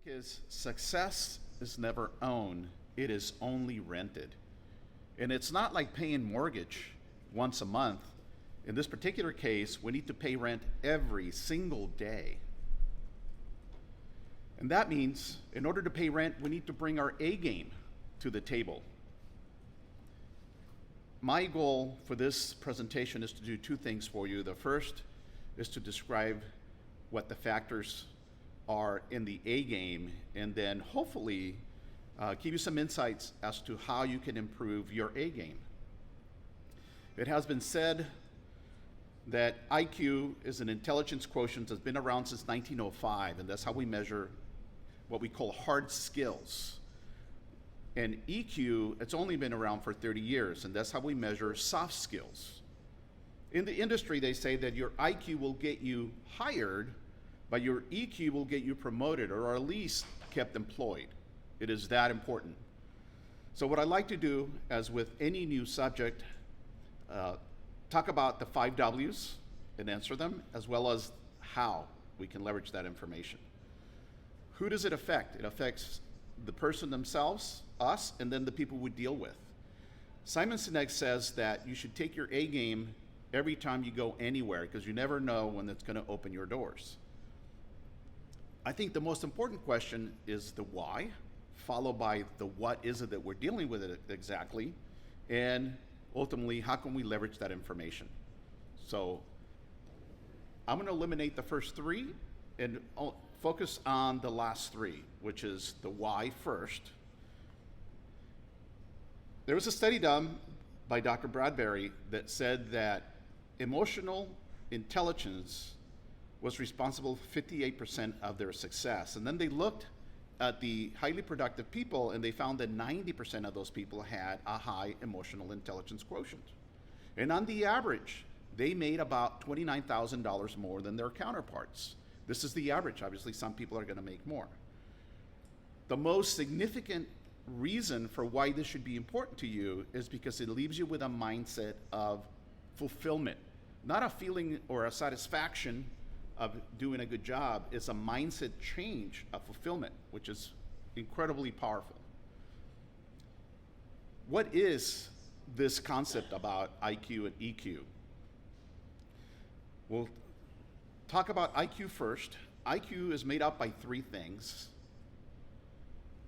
Is success is never owned, it is only rented. And it's not like paying mortgage once a month. In this particular case, we need to pay rent every single day. And that means in order to pay rent, we need to bring our A game to the table. My goal for this presentation is to do two things for you. The first is to describe what the factors are in the A game, and then hopefully give you some insights as to how you can improve your A game. It has been said that IQ is an intelligence quotient that's been around since 1905, and that's how we measure what we call hard skills. And EQ, it's only been around for 30 years, and that's how we measure soft skills. In the industry, they say that your IQ will get you hired, but your EQ will get you promoted or at least kept employed. It is that important. So what I like to do, as with any new subject, talk about the 5 W's and answer them, as well as how we can leverage that information. Who does it affect? It affects the person themselves, us, and then the people we deal with. Simon Sinek says that you should take your A game every time you go anywhere, because you never know when it's going to open your doors. I think the most important question is the why, followed by the what is it that we're dealing with it exactly, and ultimately, how can we leverage that information? So I'm going to eliminate the first 3 and focus on the last 3, which is the why first. There was a study done by Dr. Bradbury that said that emotional intelligence was responsible for 58% of their success. And then they looked at the highly productive people, and they found that 90% of those people had a high emotional intelligence quotient. And on the average, they made about $29,000 more than their counterparts. This is the average. Obviously, some people are going to make more. The most significant reason for why this should be important to you is because it leaves you with a mindset of fulfillment, not a feeling or a satisfaction of doing a good job. It's a mindset change of fulfillment, which is incredibly powerful. What is this concept about IQ and EQ? We'll talk about IQ first. IQ is made up by 3 things.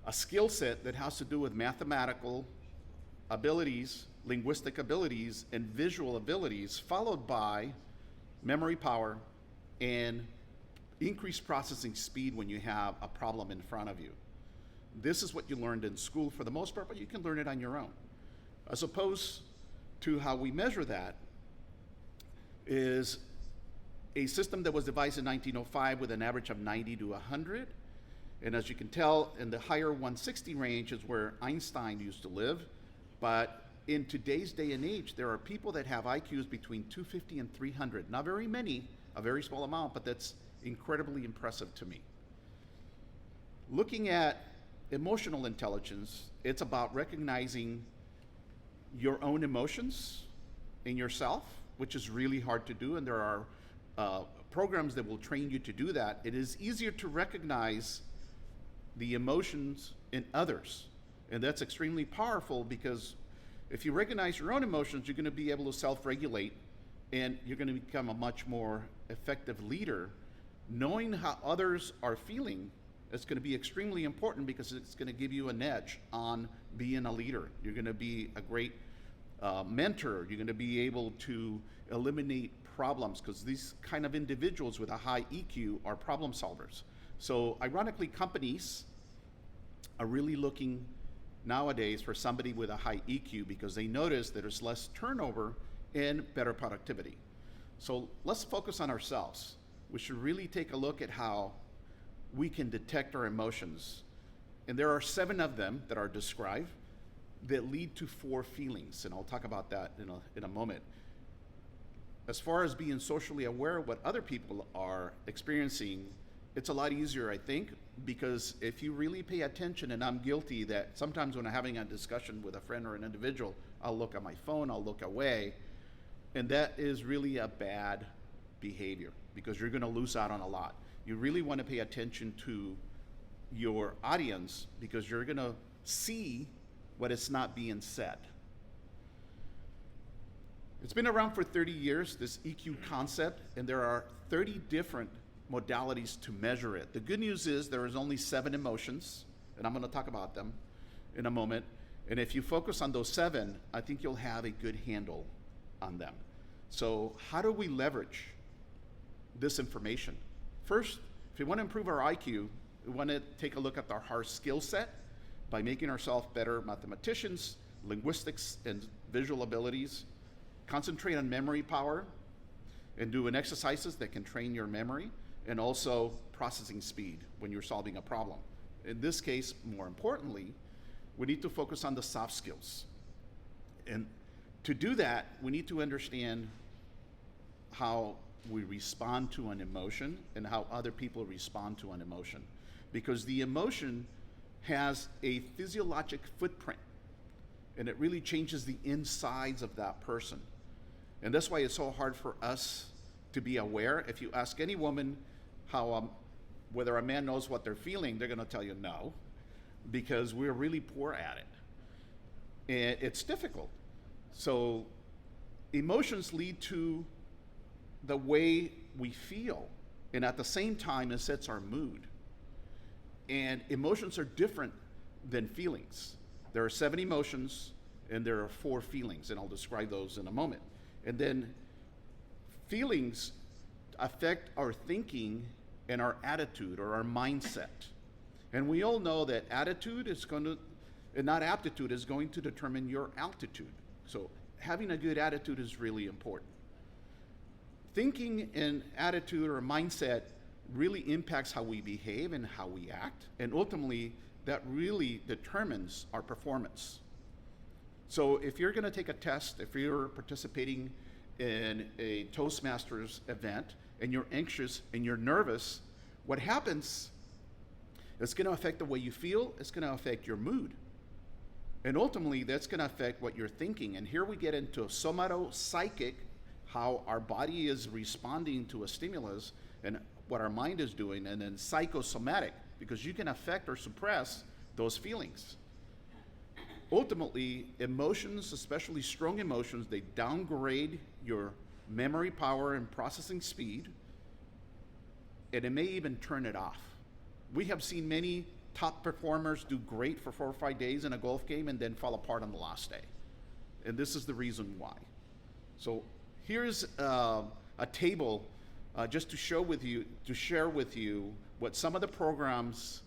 A skill set that has to do with mathematical abilities, linguistic abilities, and visual abilities, followed by memory power and increased processing speed when you have a problem in front of you. This is what you learned in school for the most part, but you can learn it on your own. As opposed to how we measure that is a system that was devised in 1905 with an average of 90 to 100. And as you can tell, in the higher 160 range is where Einstein used to live. But in today's day and age, there are people that have IQs between 250 and 300. Not very many, a very small amount, but that's incredibly impressive to me. Looking at emotional intelligence, it's about recognizing your own emotions in yourself, which is really hard to do, and there are programs that will train you to do that. It is easier to recognize the emotions in others, and that's extremely powerful, because if you recognize your own emotions, you're going to be able to self-regulate, and you're going to become a much more effective leader. Knowing how others are feeling is going to be extremely important, because it's going to give you an edge on being a leader. You're going to be a great mentor. You're going to be able to eliminate problems, because these kind of individuals with a high EQ are problem solvers. So ironically, companies are really looking nowadays for somebody with a high EQ, because they notice that there's less turnover and better productivity. So let's focus on ourselves. We should really take a look at how we can detect our emotions. And there are 7 of them that are described that lead to 4 feelings, and I'll talk about that in a moment. As far as being socially aware of what other people are experiencing, it's a lot easier, I think, because if you really pay attention, and I'm guilty that sometimes when I'm having a discussion with a friend or an individual, I'll look at my phone, I'll look away, and that is really a bad behavior, because you're going to lose out on a lot. You really want to pay attention to your audience because you're going to see what is not being said. It's been around for 30 years, this EQ concept, and there are 30 different modalities to measure it. The good news is there is only 7 emotions, and I'm going to talk about them in a moment. And if you focus on those 7, I think you'll have a good handle on them. So how do we leverage this information? First, if we want to improve our IQ, we want to take a look at our hard skill set by making ourselves better mathematicians, linguistics, and visual abilities. Concentrate on memory power and doing exercises that can train your memory, and also processing speed when you're solving a problem. In this case, more importantly, we need to focus on the soft skills. And to do that, we need to understand how we respond to an emotion and how other people respond to an emotion. Because the emotion has a physiologic footprint, and it really changes the insides of that person. And that's why it's so hard for us to be aware. If you ask any woman whether a man knows what they're feeling, they're going to tell you no, because we're really poor at it. And it's difficult. So emotions lead to the way we feel, and at the same time, it sets our mood. And emotions are different than feelings. There are 7 emotions, and there are 4 feelings, and I'll describe those in a moment. And then feelings affect our thinking and our attitude or our mindset. And we all know that attitude is going to, and not aptitude, is going to determine your altitude. So having a good attitude is really important. Thinking and attitude or mindset really impacts how we behave and how we act, and ultimately that really determines our performance. So if you're going to take a test, if you're participating in a Toastmasters event and you're anxious and you're nervous, what happens is going to affect the way you feel, it's going to affect your mood. And ultimately that's going to affect what you're thinking. And here we get into somatopsychic, how our body is responding to a stimulus and what our mind is doing, and then psychosomatic, because you can affect or suppress those feelings. Ultimately, emotions, especially strong emotions, they downgrade your memory power and processing speed, and it may even turn it off. We have seen many top performers do great for 4 or 5 days in a golf game and then fall apart on the last day. And this is the reason why. So here's a table just to share with you what some of the programs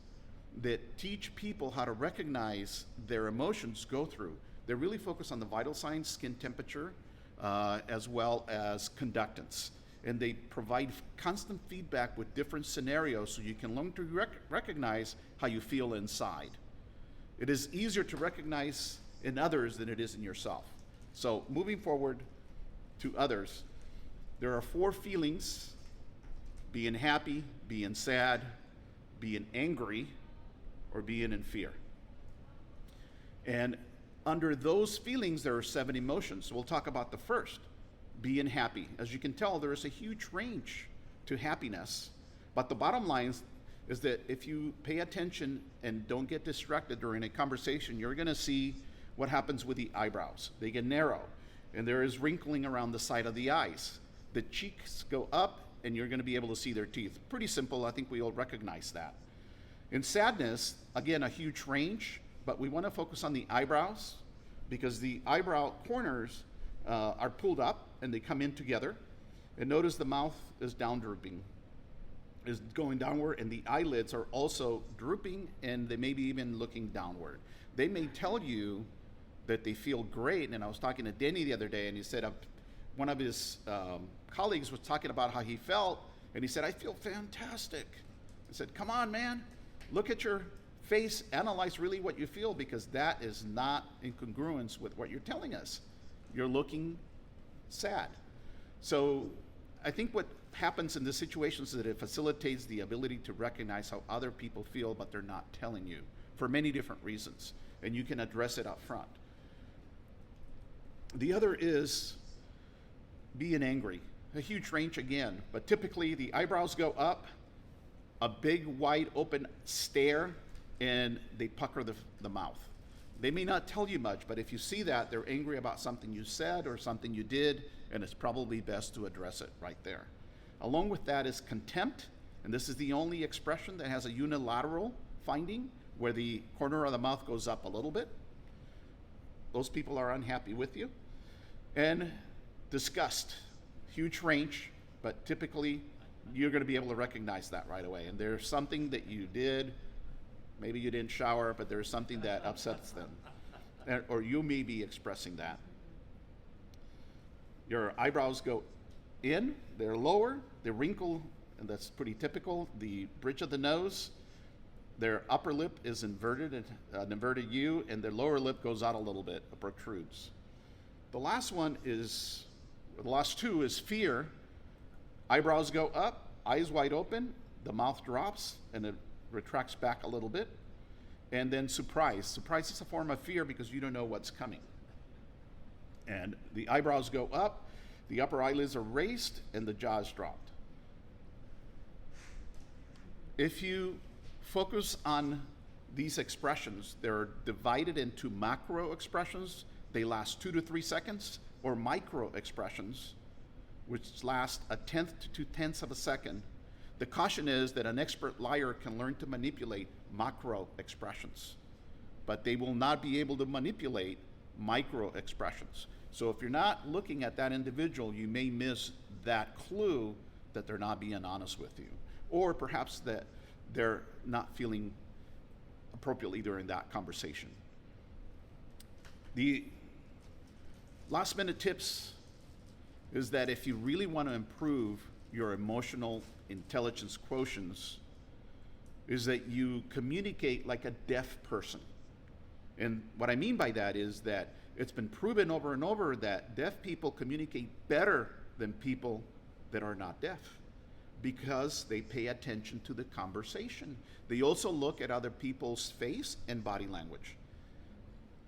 that teach people how to recognize their emotions go through. They really focus on the vital signs, skin temperature, as well as conductance. And they provide constant feedback with different scenarios so you can learn to recognize how you feel inside. It is easier to recognize in others than it is in yourself. So moving forward to others, there are 4 feelings: being happy, being sad, being angry, or being in fear. And under those feelings, there are 7 emotions. So we'll talk about the first, being happy. As you can tell, there is a huge range to happiness. But the bottom line is that if you pay attention and don't get distracted during a conversation, you're going to see what happens with the eyebrows. They get narrow, and there is wrinkling around the side of the eyes. The cheeks go up, and you're going to be able to see their teeth. Pretty simple. I think we all recognize that. In sadness, again, a huge range, but we want to focus on the eyebrows because the eyebrow corners are pulled up and they come in together. And notice the mouth is down drooping, is going downward, and the eyelids are also drooping, and they may be even looking downward. They may tell you that they feel great. And I was talking to Denny the other day, and he said one of his colleagues was talking about how he felt, and he said, "I feel fantastic." I said, "Come on, man. Look at your face, analyze really what you feel, because that is not in congruence with what you're telling us. You're looking sad." So I think what happens in this situation is that it facilitates the ability to recognize how other people feel, but they're not telling you for many different reasons, and you can address it up front. The other is being angry. A huge range again, but typically the eyebrows go up a big, wide open stare, and they pucker the mouth. They may not tell you much, but if you see that, they're angry about something you said or something you did, and it's probably best to address it right there. Along with that is contempt, and this is the only expression that has a unilateral finding where the corner of the mouth goes up a little bit. Those people are unhappy with you. And disgust, huge range, but typically you're going to be able to recognize that right away. And there's something that you did, maybe you didn't shower, but there's something that upsets them. Or you may be expressing that. Your eyebrows go in, they're lower, they wrinkle, and that's pretty typical. The bridge of the nose, their upper lip is inverted, an inverted U, and their lower lip goes out a little bit, it protrudes. The last two is fear. Eyebrows go up, eyes wide open, the mouth drops, and it retracts back a little bit. And then surprise. Surprise is a form of fear because you don't know what's coming. And the eyebrows go up, the upper eyelids are raised, and the jaw is dropped. If you focus on these expressions, they're divided into macro expressions. They last 2 to 3 seconds, or micro expressions, which last 1/10 to 2/10 of a second. The caution is that an expert liar can learn to manipulate macro expressions, but they will not be able to manipulate micro expressions. So if you're not looking at that individual, you may miss that clue that they're not being honest with you, or perhaps that they're not feeling appropriately during that conversation. The last minute tips is that if you really want to improve your emotional intelligence quotients, is that you communicate like a deaf person. And what I mean by that is that it's been proven over and over that deaf people communicate better than people that are not deaf, because they pay attention to the conversation. They also look at other people's face and body language.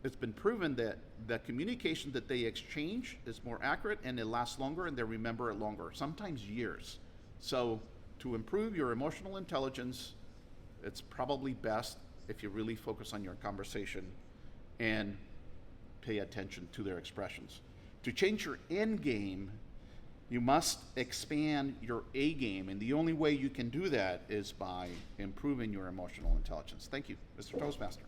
It's been proven that the communication that they exchange is more accurate, and it lasts longer, and they remember it longer, sometimes years. So to improve your emotional intelligence, it's probably best if you really focus on your conversation and pay attention to their expressions. To change your end game, you must expand your A game, and the only way you can do that is by improving your emotional intelligence. Thank you, Mr. Toastmaster.